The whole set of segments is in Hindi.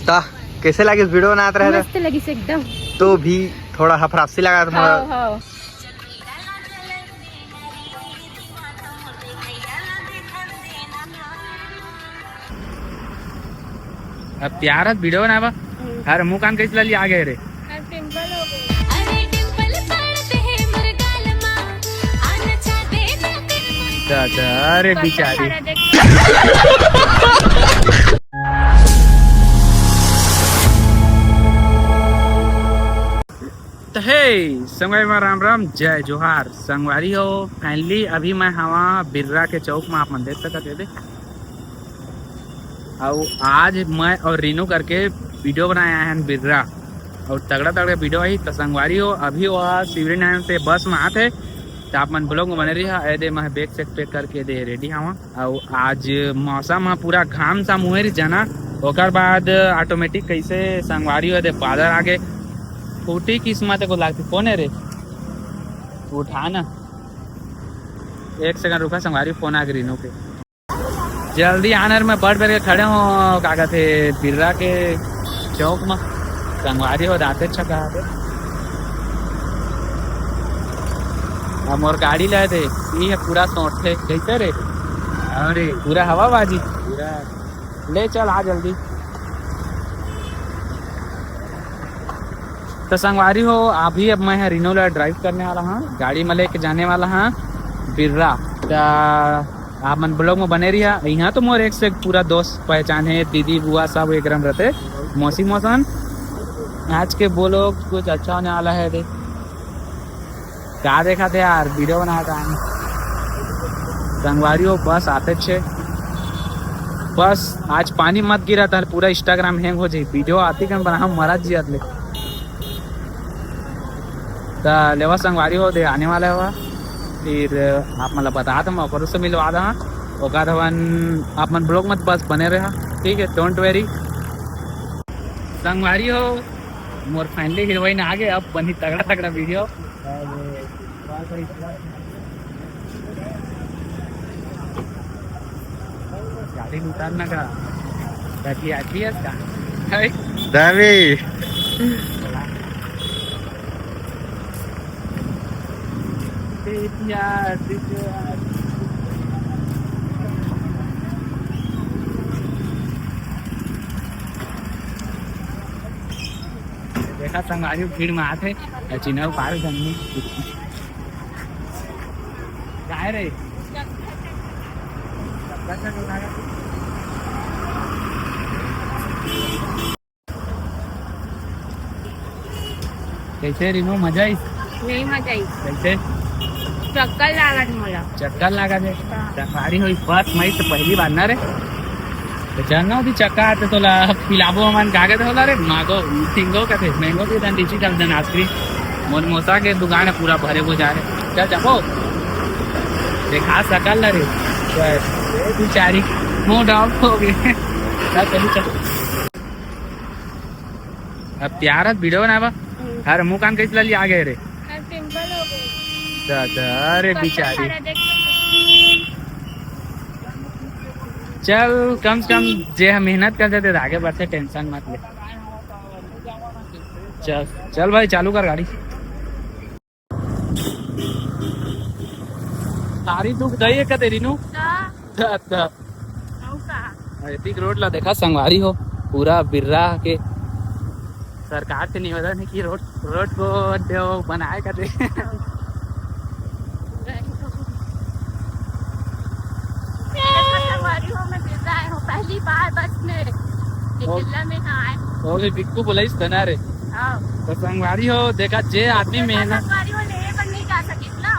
ता कैसे लगी वीडियो बनाते रहे? मस्त लगी से एकदम। तो भी थोड़ा हफरासी लगा तुम्हारा। हाँ, हाँ। अब प्यार वीडियो बनावा। अरे मुंह कान कैसे लिया आगे रे? पिंपल हो गए। अरे बेचारी। तो हे संगवारी में राम राम जय जोहार संगवारी हो। फाइनली अभी मैं हवा बिर्रा के चौक में आप मन देख सकते थे। और आज मैं और रीनू करके वीडियो बनाया है बिर्रा और तगड़ा तगड़ा वीडियो आई। तो संगवारी हो अभी वह शिवरी नारायण से बस में आते तो आप मन ब्लॉग में बने रही है। दे मैं बैग से पैक करके दे रेडी हवा। और आज मौसम में पूरा घाम सा मुहर जाना ओकर बाद ऑटोमेटिक कैसे संगवारी हो दे बादल आगे फूटी किस्मत को लागती। कौन है रे? उठा ना, एक सेकंड रुका संगवारी फोन आ गई रीनू के। जल्दी आने में बढ़ बढ़ के खड़े हो क्या कहते बिर्रा के चौक में। संगवारी हो दाते छका हम और गाड़ी लाए थे ये पूरा सोट थे कैसे रे? अरे पूरा हवाबाजी पूरा ले चल आ जल्दी। तो संगवारी हो अभी अब मैं रीनो ला ड्राइव करने वाला हूँ। गाड़ी में लेके जाने वाला हूँ बिर्रा। आप मन ब्लॉग में बने रही है। यहाँ तो मोर एक से पूरा दोस्त पहचान है, दीदी बुआ सब एक रम रहते मौसी मौसन। आज के बोलो कुछ अच्छा होने वाला है। देख क्या देखा थे यार वीडियो बनाया था संगवारी हो। बस आते छे बस आज पानी मत गिरा था पूरा इंस्टाग्राम हैंग हो जाए। वीडियो आती कन बना मरा जी ले तो लेवा संगवारी हो दे आने वाला हुआ। फिर आप मतलब बता दो मैं ऊपर उससे मिलवा दा ओका धवन आप मन ब्लॉग मत बस बने रहा ठीक है। डोंट वेरी संगवारी हो मोर फाइनली हीरोइन आ गए। अब बनी तगड़ा तगड़ा वीडियो। गाड़ी उतारना का बैठी आती है देखा संगवारी भीड़ में आते चिन्ह पार करनी काय रे कैसे रीनू मजा आई? नहीं मजा आई। कैसे चक्कर लागत मला। चक्कर लगा दे संगवारी हो बस मई तो पहली बार ना रे तो जानना होती चक्का आते तो पिलाबो मन कागज होला रे मागो सिंगो का थे मैंगो के दन डिजिटल दन आइसक्रीम मोन मोसा के दुकान है पूरा भरे वो जा रहे क्या जाबो देखा सकल रे बेचारी मुंह डाउन हो गए। अब प्यार वीडियो बनावा। अरे मुंह कान कैसे लिया आगे रे? पिंपल हो गए। अरे बेचारी चल कम से कम जे हम मेहनत कर देते आगे बढ़ते टेंशन मत ले। चल चल भाई चालू कर गाड़ी। सारी दुख दई है कते रीनू ऐतिक रोड ला देखा संगवारी हो पूरा बिर्रा के सरकार से निवेदन है कि रोड को बनाए कर दे। पहली बार बस में जिला में ना आए हो गई बिक्कू बोलाइस तना रे। तो संगवारी हो देखा जे आदमी मेहनत नहीं जा सकिस ना।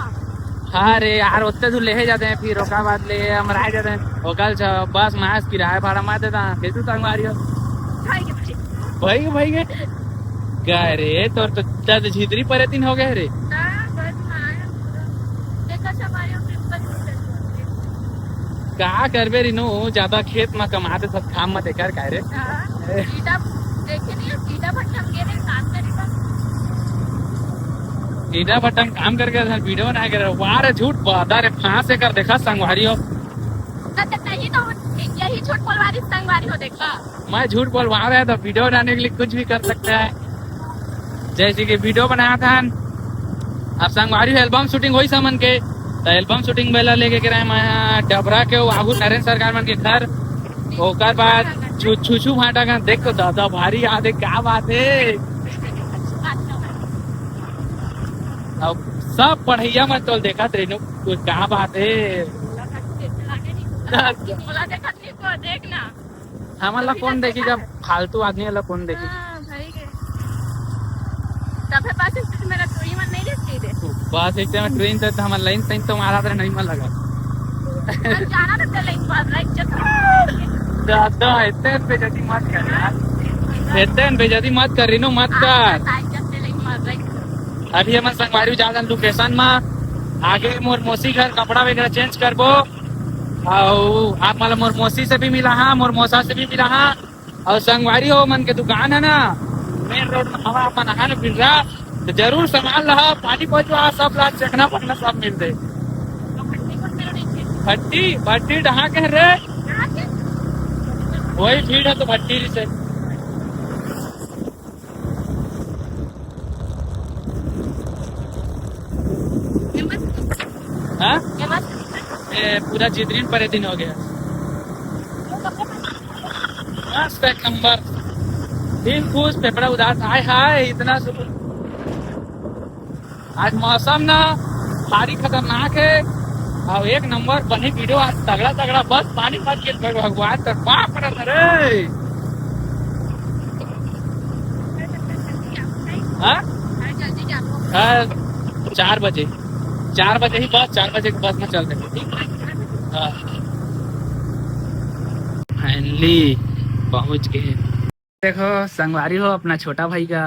हाँ रे यार उतने दूर ले जाते हैं फिर ओका बाद ले हम रह जाते हैं ओकल बस मास किराया भाड़ा मार देता है कैसे संगवारी हो भाई के क्या रे तो तद झितरी पर दिन हो गए रे। क्या करबे रीनू ज्यादा खेत में कमाते सब काम मत कर का रे। ईटा बटन काम करके वीडियो बना के वाह रे झूठ बता रे फांस कर देखा संगवारी हो। यही झूठ बोलवारी संगवारी हो देखा। मैं झूठ बोलवा रहा है तो वीडियो बनाने के लिए कुछ भी कर सकते हैं। जैसे कि वीडियो बनाया था अब संगवारी एल्बम शूटिंग वही समन के तो एल्बम शूटिंग बेला लेके गए मैं डबरा के आगू नरेंद्र सरकार मन के घर। ओकर बाद छूछू भाटा का देख तो दादा भारी याद है क्या बात है। अब सब पढ़ैया मत तो देखा ट्रेनों क्या बात है। बोला देखा तो देखना हमारा कौन देखी जब फालतू आदमी वाला कौन देखी। तब बस मेरा ट्रेन में नहीं देखती थे। बस एक टाइम ट्रेन से हमारा लाइन सही तो मारा था नहीं मन लगा। जाना तो चले एक बार दादा इतने बेइज्जती मत कर यार। इतने बेइज्जती मत कर रिनो मत कर। अभी हम संगवारी जा लोकेशन में आगे मोर मौसी घर कपड़ा वगैरह चेंज करबो। और आप मतलब मोर मौसी से भी मिला हाँ मोर मौसा से भी मिला हाँ। और संगवारी हो मन के दुकान है ना मेन रोड में हवा अपन नहा न फिर रहा तो जरूर सामान रहा पानी पहुंचवा सब लाख चखना पड़ना सब मिलते। भट्टी भट्टी डहा कह रहे वही भीड़ है तो भट्टी से। हाँ पूरा जितरीन पर दिन हो गया। मस्त एक नंबर दिल खुश पेपड़ा उदास आए हाय इतना सुकून। आज मौसम ना भारी खतरनाक है और एक नंबर बनी वीडियो आज तगड़ा तगड़ा बस पानी मत के भगवान तक बाप रे। हाँ 4 बजे ही बस 4 बजे की बस में चलते फाइनली पहुंच गए। देखो संगवारी हो अपना छोटा भाई का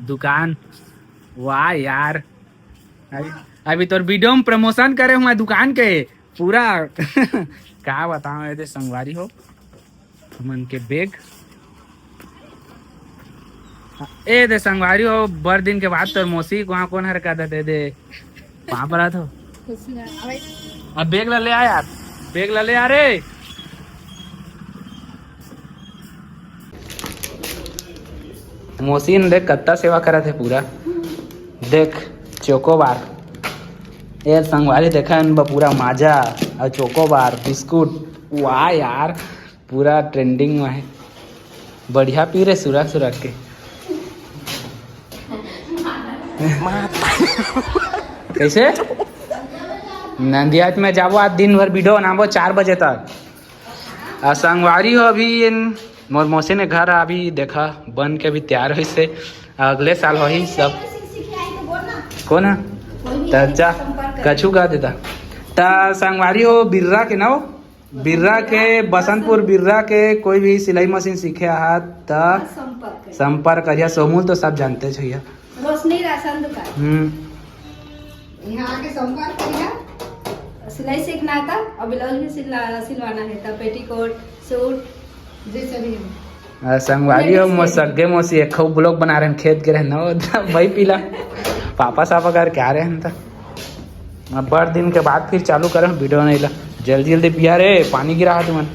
दुकान। वाह यार अभी तो वीडियो में प्रमोशन करे हुआ दुकान के पूरा क्या बताऊं ये संगवारी हो मन के बैग ए दे संगवारी हो बर दिन के बाद तो मौसी वहाँ कौन हरकत दे दे वहाँ पर तो अब बैग ले आ यार बैग ले आ रे। मौसी ने देख कत्ता सेवा करा थे पूरा देख चोकोबार यार संगवारी देखा पूरा माजा और चोकोबार बिस्कुट। वाह यार पूरा ट्रेंडिंग में है बढ़िया पी रहे सुरख सुरख के। कैसे नंदियात में जाबो आज दिन भर वीडियो बनाबो 4 बजे तक। संगवारी हो अभी मोर मौसी ने घर अभी देखा बन के भी तैयार हो से अगले साल हो ही सब कौन है जा कछु का देता ता संगवारी हो बिर्रा के ना बिर्रा के बसंतपुर बिर्रा के कोई भी सिलाई मशीन सीखे हाथ ता संपर्क करिया सोमूल तो सब जानते छे रोशनी राशन दुकान यहाँ आके संपर्क करिया। सिलाई सीखना था और ब्लाउज भी सिलवाना है तो पेटीकोट सूट जैसे भी संगवारी हो मोसगे मौसी एक ब्लॉग बना रहे हैं खेत के रहना वही पीला पापा सापा कर क्या रहे हैं अब बड़ दिन के बाद फिर चालू करें वीडियो नहीं ला जल्दी जल्दी पिया रे पानी गिरा तुमन।